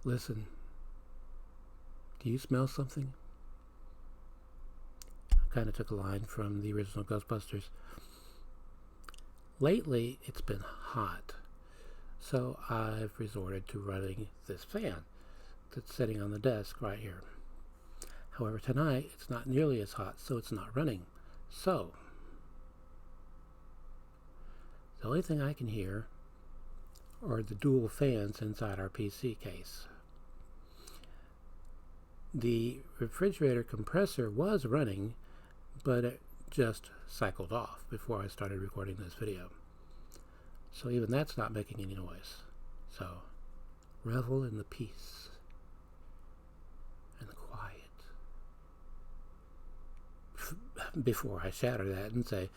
Listen, do you smell something? I kind of took a line from the original Ghostbusters. Lately, it's been hot, so I've resorted to running this fan that's sitting on the desk right here. However, tonight, it's not nearly as hot, so it's not running. So, the only thing I can hear are the dual fans inside our PC case. The refrigerator compressor was running, but it just cycled off before I started recording this video. So even that's not making any noise. So, revel in the peace and the quiet. Before I shatter that and say,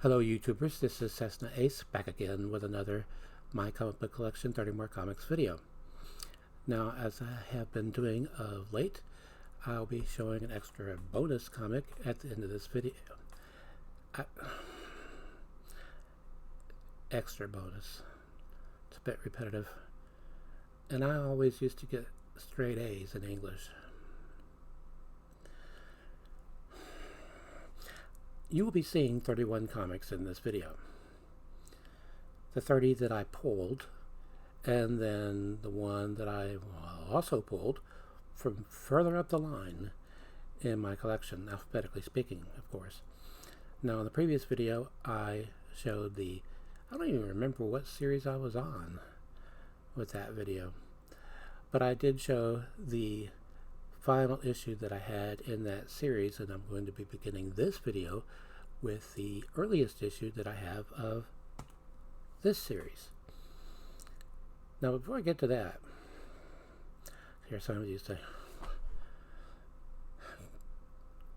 hello YouTubers, this is cessnaace back again with another My Comic Book Collection 30 More Comics video. Now, as I have been doing of late, I'll be showing an extra bonus comic at the end of this video. Extra bonus. It's a bit repetitive. And I always used to get straight A's in English. You will be seeing 31 comics in this video. The 30 that I pulled, and then the one that I also pulled from further up the line in my collection, alphabetically speaking, of course. Now, in the previous video, I showed I don't even remember what series I was on with that video, but I did show the final issue that I had in that series, and I'm going to be beginning this video with the earliest issue that I have of this series. Now, before I get to that, here somebody used to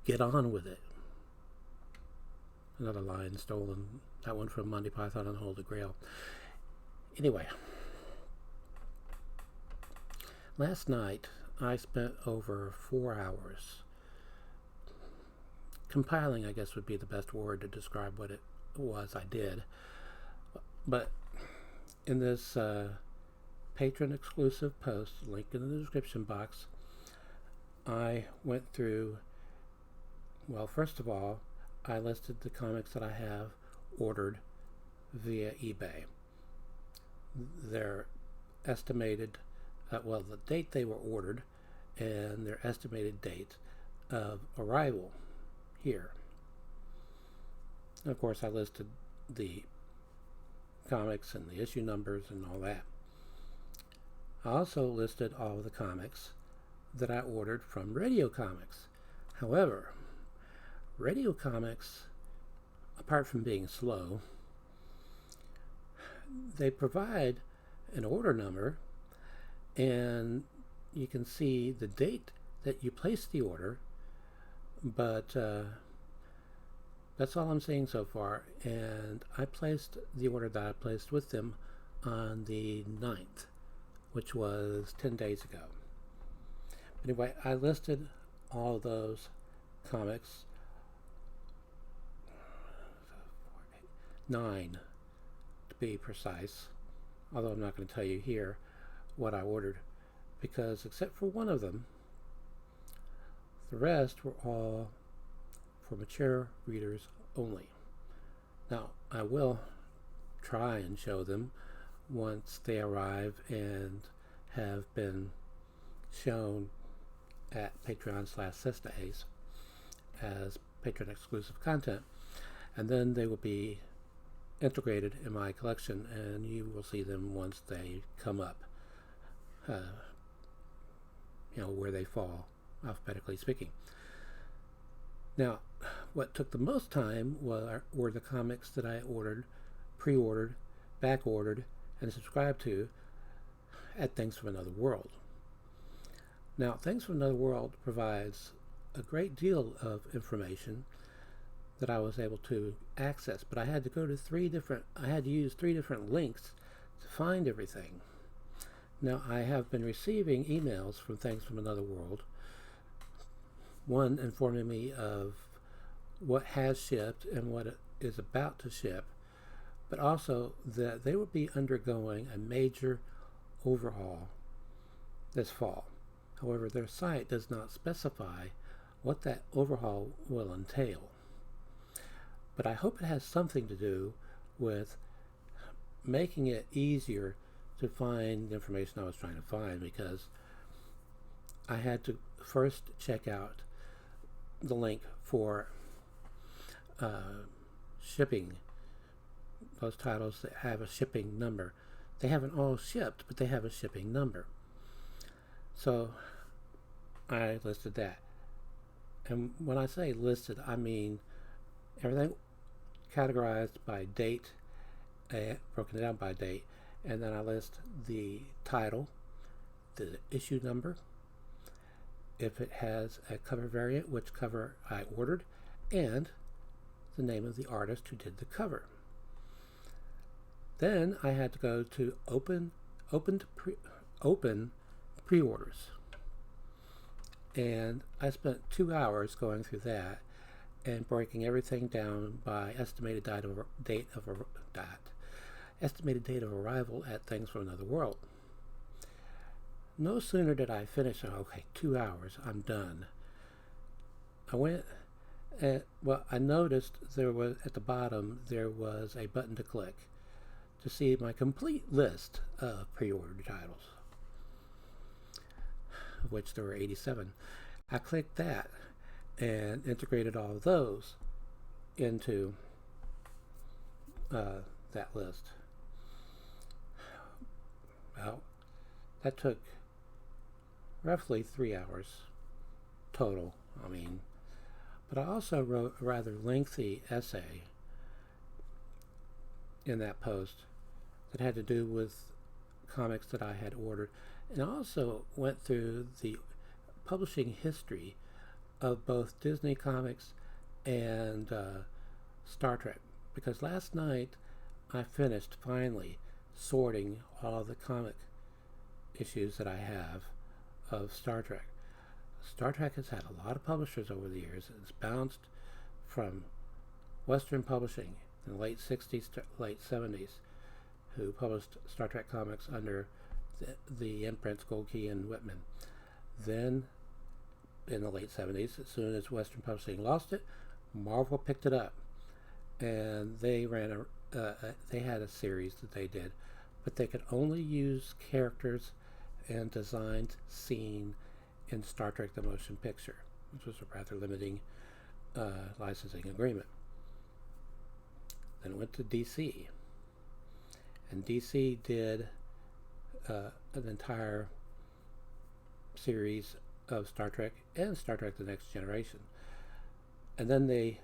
get on with it. Another line stolen, that one from Monty Python and the Holy Grail. Anyway, last night I spent over 4 hours compiling, I guess would be the best word to describe what it was I did. But in this patron exclusive post, link in the description box, I went through, well, first of all, I listed the comics that I have ordered via eBay. Their estimated, the date they were ordered and their estimated date of arrival here. And of course, I listed the comics and the issue numbers and all that. I also listed all of the comics that I ordered from Radio Comics. However, Radio Comics, apart from being slow, they provide an order number, and you can see the date that you placed the order, but that's all I'm seeing so far. And I placed the order that I placed with them on the 9th, which was 10 days ago. Anyway, I listed all of those comics, 9 to be precise, although I'm not going to tell you here what I ordered, because except for one of them, the rest were all for mature readers only. Now, I will try and show them once they arrive and have been shown at Patreon/cessnaace as patron exclusive content, and then they will be integrated in my collection, and you will see them once they come up, where they fall, alphabetically speaking. Now, what took the most time were the comics that I ordered, pre-ordered, back-ordered, and subscribed to at Things from Another World. Now, Things from Another World provides a great deal of information that I was able to access, but I had to go to I had to use 3 different links to find everything. Now, I have been receiving emails from Things from Another World, one informing me of what has shipped and what it is about to ship, but also that they will be undergoing a major overhaul this fall. However, their site does not specify what that overhaul will entail. But I hope it has something to do with making it easier to find the information I was trying to find, because I had to first check out the link for shipping those titles that have a shipping number. They haven't all shipped, but they have a shipping number. So I listed that. And when I say listed, I mean everything categorized by date, broken down by date, and then I list the title, the issue number, if it has a cover variant, which cover I ordered, and the name of the artist who did the cover. Then I had to go to open pre-orders, and I spent 2 hours going through that and breaking everything down by estimated date of arrival at things from another world. No sooner did I finish, okay, 2 hours, I'm done. I went, I noticed there was, at the bottom, there was a button to click to see my complete list of pre-ordered titles, of which there were 87. I clicked that and integrated all of those into that list. Well, that took roughly 3 hours total, but I also wrote a rather lengthy essay in that post that had to do with comics that I had ordered, and I also went through the publishing history of both Disney Comics and Star Trek, because last night I finished finally sorting all the comic issues that I have of Star Trek. Star Trek has had a lot of publishers over the years. It's bounced from Western Publishing in the late 60s to late 70s, who published Star Trek comics under the imprints Gold Key and Whitman. Then, in the late 70s, as soon as Western Publishing lost it, Marvel picked it up, and they ran they had a series that they did, but they could only use characters and designs seen in Star Trek the Motion Picture, which was a rather limiting licensing agreement. Then it went to DC, and DC did an entire series of Star Trek and Star Trek the Next Generation, and then they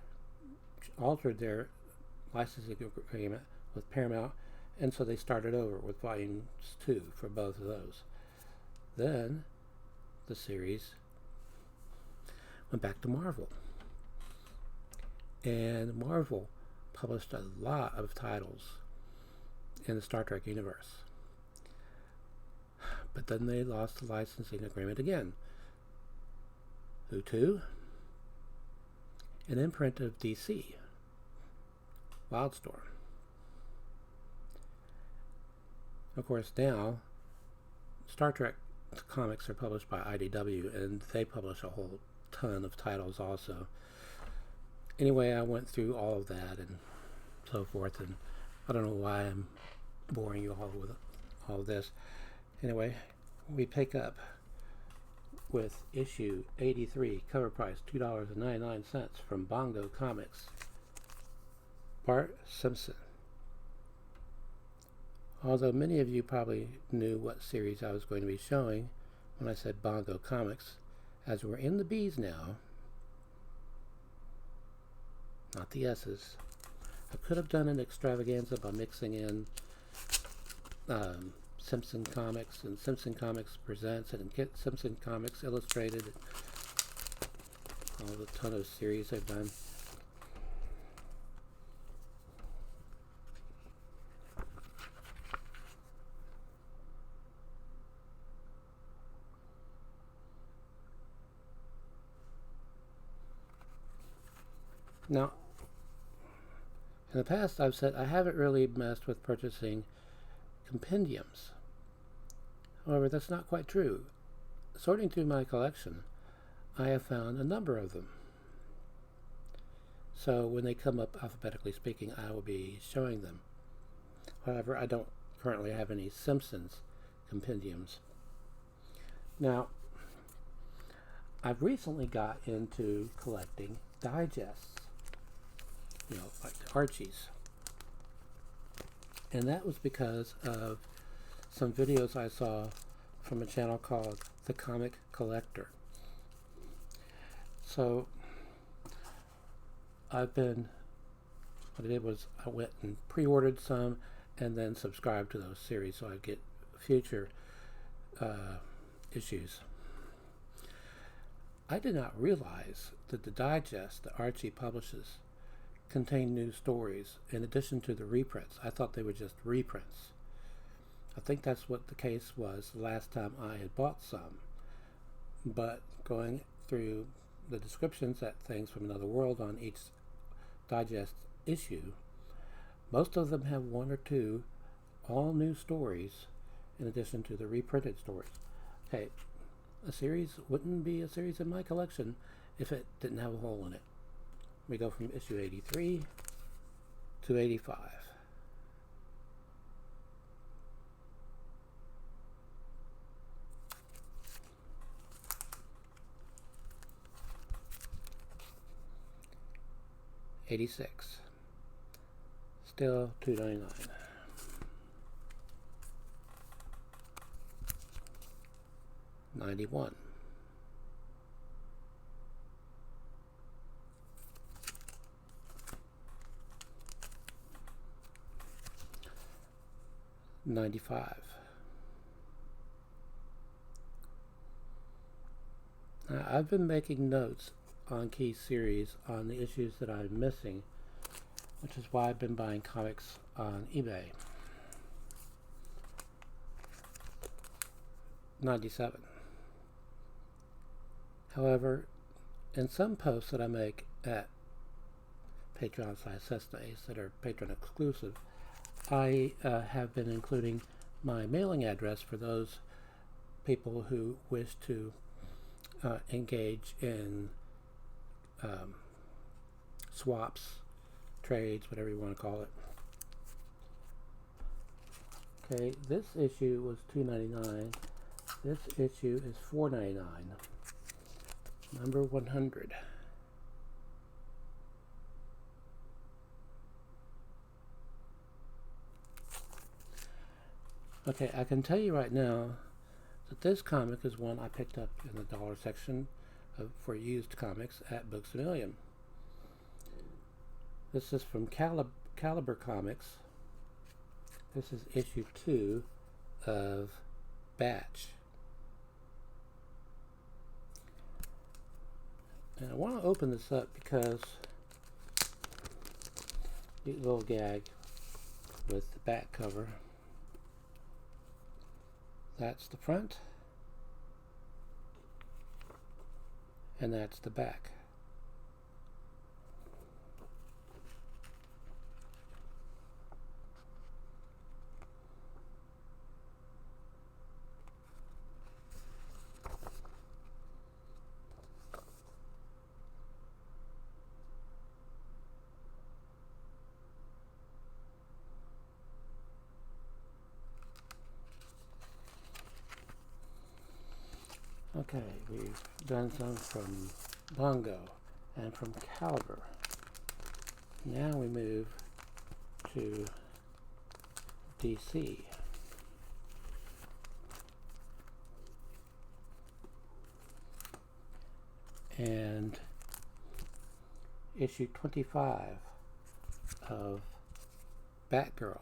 altered their licensing agreement with Paramount, and so they started over with volumes 2 for both of those. Then the series went back to Marvel, and Marvel published a lot of titles in the Star Trek universe, but then they lost the licensing agreement again. Who to? An imprint of DC, Wildstorm. Of course, now Star Trek comics are published by IDW, and they publish a whole ton of titles also. Anyway, I went through all of that and so forth, and I don't know why I'm boring you all with all of this. Anyway, we pick up with issue 83, cover price $2.99 from Bongo Comics. Bart Simpson. Although many of you probably knew what series I was going to be showing when I said Bongo Comics, as we're in the B's now, not the S's. I could have done an extravaganza by mixing in Simpson Comics and Simpson Comics Presents and Simpson Comics Illustrated, all the ton of series I've done. Now, in the past I've said I haven't really messed with purchasing compendiums. However, that's not quite true. sorting through my collection, I have found a number of them. So when they come up alphabetically speaking, I will be showing them. However, I don't currently have any Simpsons compendiums. Now, I've recently got into collecting digests, like the Archies. And that was because of some videos I saw from a channel called The Comic Collector. So what I did was I went and pre-ordered some and then subscribed to those series so I get future issues. I did not realize that the digest that Archie publishes contain new stories in addition to the reprints. I thought they were just reprints. I think that's what the case was the last time I had bought some. But going through the descriptions at Things from Another World on each digest issue, most of them have one or two all new stories in addition to the reprinted stories. Okay, a series wouldn't be a series in my collection if it didn't have a hole in it. We go from issue 83 to 85. $86. Still $2.99. $91. $95. Now, I've been making notes on key series on the issues that I'm missing, which is why I've been buying comics on eBay. 97. However, in some posts that I make at Patreon/cessnaace that are patron exclusive, I have been including my mailing address for those people who wish to engage in swaps, trades, whatever you want to call it. Okay, this issue was $2.99. This issue is $4.99. Number 100. Okay, I can tell you right now that this comic is one I picked up in the dollar section for used comics at Books A Million. This is from Caliber Comics. This is issue 2 of Batch. And I want to open this up because the little gag with the back cover. That's the front, and that's the back. Okay, we've done some from Bongo and from Caliber. Now we move to DC. And issue 25 of Batgirl.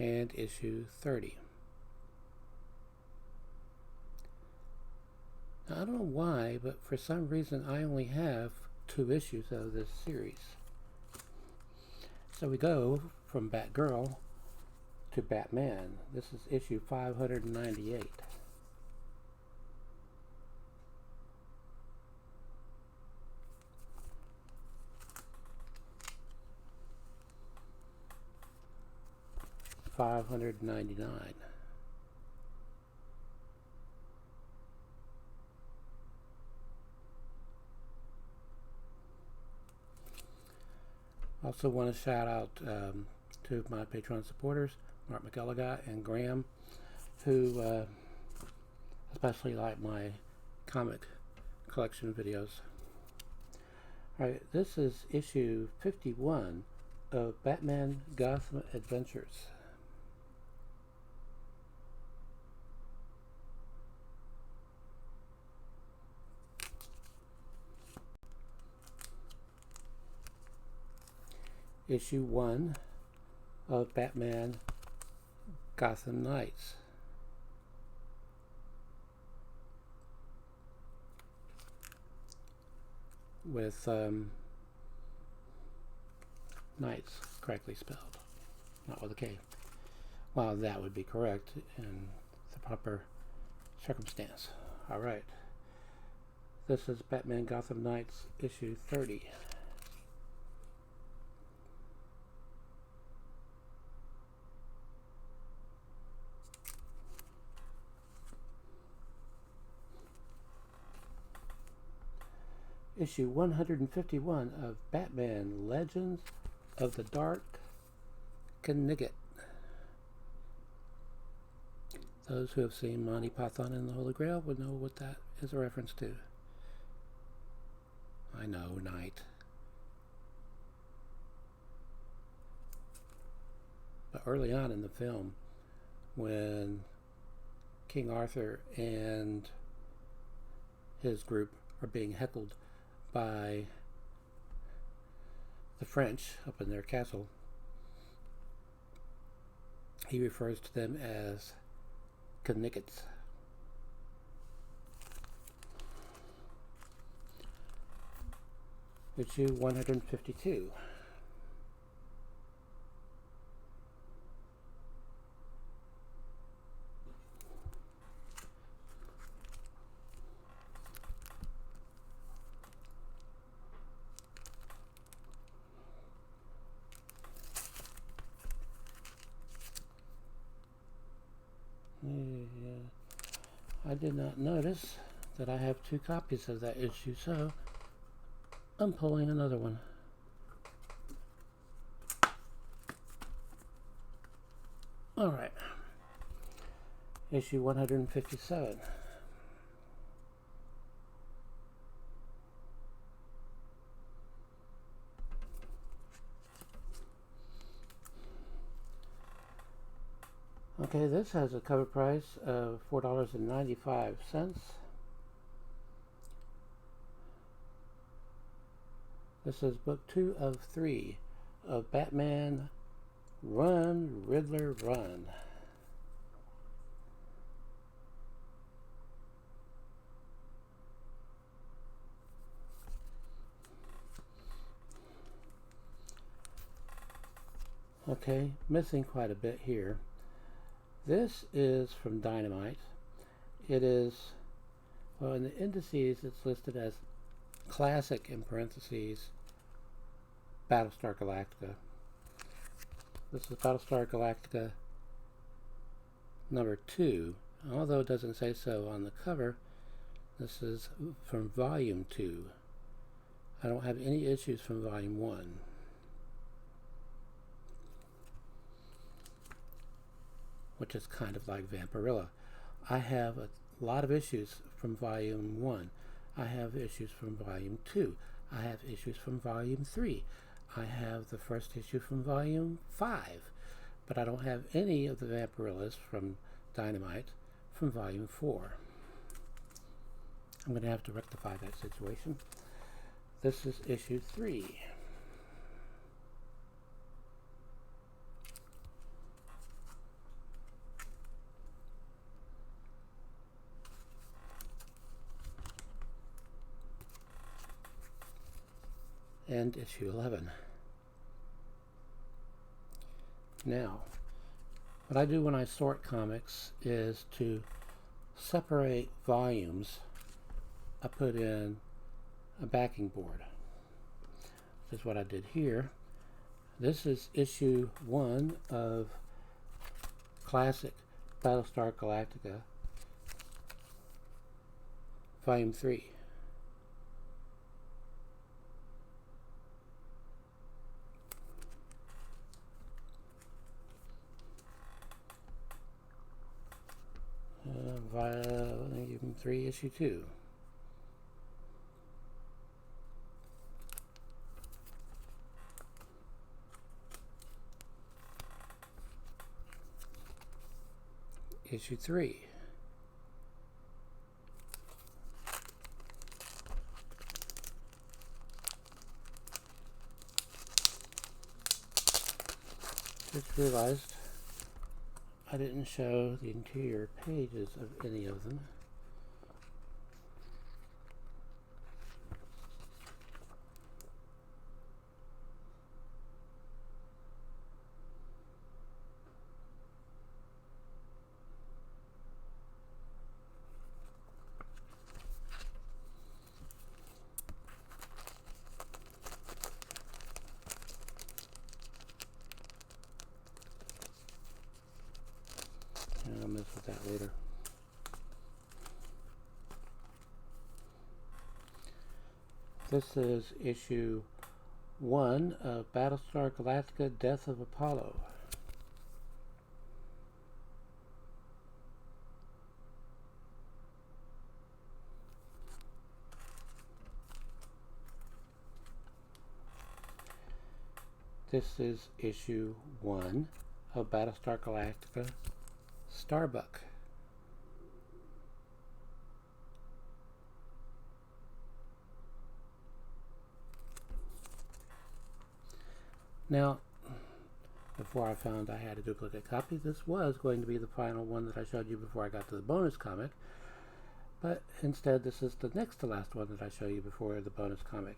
And issue 30. Now, I don't know why, but for some reason I only have 2 issues of this series. So we go from Batgirl to Batman. This is issue 598. 599. Also want to shout out to my Patreon supporters, Mark McElligott and Graham, who especially like my comic collection videos. Alright, this is issue 51 of Batman Gotham Adventures. Issue 1 of Batman Gotham Knights. With Knights correctly spelled, not with a K. Well, that would be correct in the proper circumstance. Alright. This is Batman Gotham Knights issue 30. Issue 151 of Batman Legends of the Dark McElligott. Those who have seen Monty Python and the Holy Grail would know what that is a reference to. I know, Knight. But early on in the film, when King Arthur and his group are being heckled by the French up in their castle, he refers to them as McElligotts. Issue 152. I did not notice that I have 2 copies of that issue, so I'm pulling another one. Alright. Issue 157. Okay, this has a cover price of $4.95. This is book 2 of 3 of Batman Run, Riddler, Run. Okay, missing quite a bit here. This is from Dynamite. It is, well, in the indices it's listed as Classic in parentheses Battlestar Galactica. This is Battlestar Galactica number 2. Although it doesn't say so on the cover, this is from volume 2. I don't have any issues from volume 1. Which is kind of like Vampirella. I have a lot of issues from volume 1. I have issues from volume 2. I have issues from volume 3. I have the first issue from volume 5. But I don't have any of the Vampirellas from Dynamite from volume 4. I'm going to have to rectify that situation. This is issue 3. And issue 11. Now, what I do when I sort comics is to separate volumes. I put in a backing board. This is what I did here. This is issue 1 of Classic Battlestar Galactica Volume 3. Volume 3, Issue 2. Issue 3. Just realized I didn't show the interior pages of any of them. I'll mess with that later. This is issue 1 of Battlestar Galactica Death of Apollo. This is issue 1 of Battlestar Galactica Starbuck. Now, before I found I had a duplicate copy, this was going to be the final one that I showed you before I got to the bonus comic, but instead this is the next to last one that I show you before the bonus comic.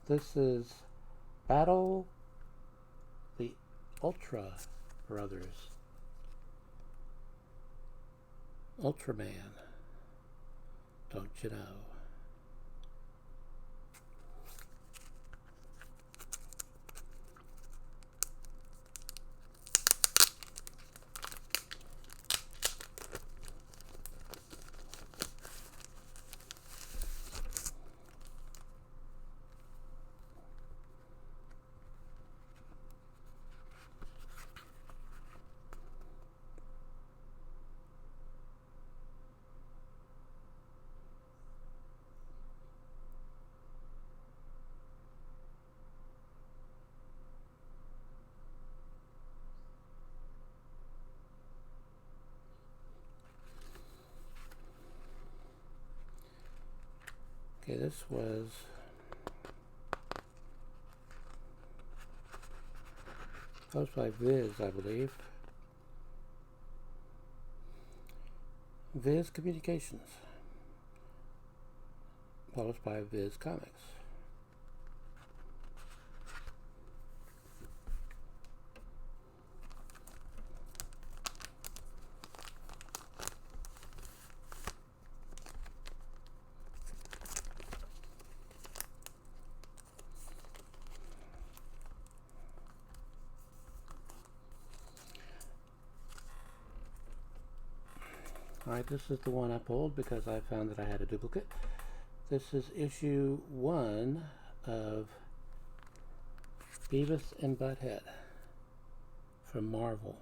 This is Battle the Ultra Brothers. Ultraman, don't you know? Okay, this was published by Viz, I believe. Viz Communications. Published by Viz Comics. Alright, this is the one I pulled because I found that I had a duplicate. This is issue 1 of Beavis and Butthead from Marvel.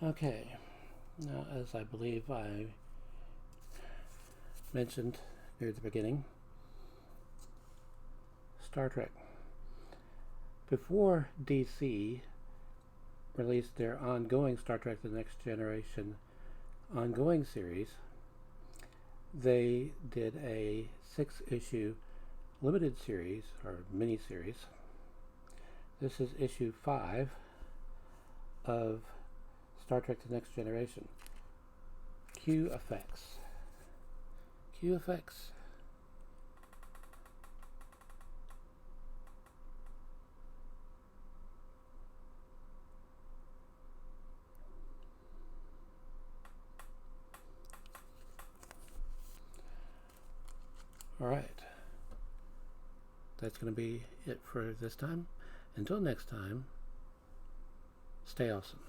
Okay, now as I believe I mentioned near the beginning, Star Trek. Before DC released their ongoing Star Trek The Next Generation ongoing series, they did a 6-issue limited series, or mini-series. This is issue 5 of Star Trek The Next Generation. Q Effects. Q Effects. Alright. That's going to be it for this time. Until next time, stay awesome.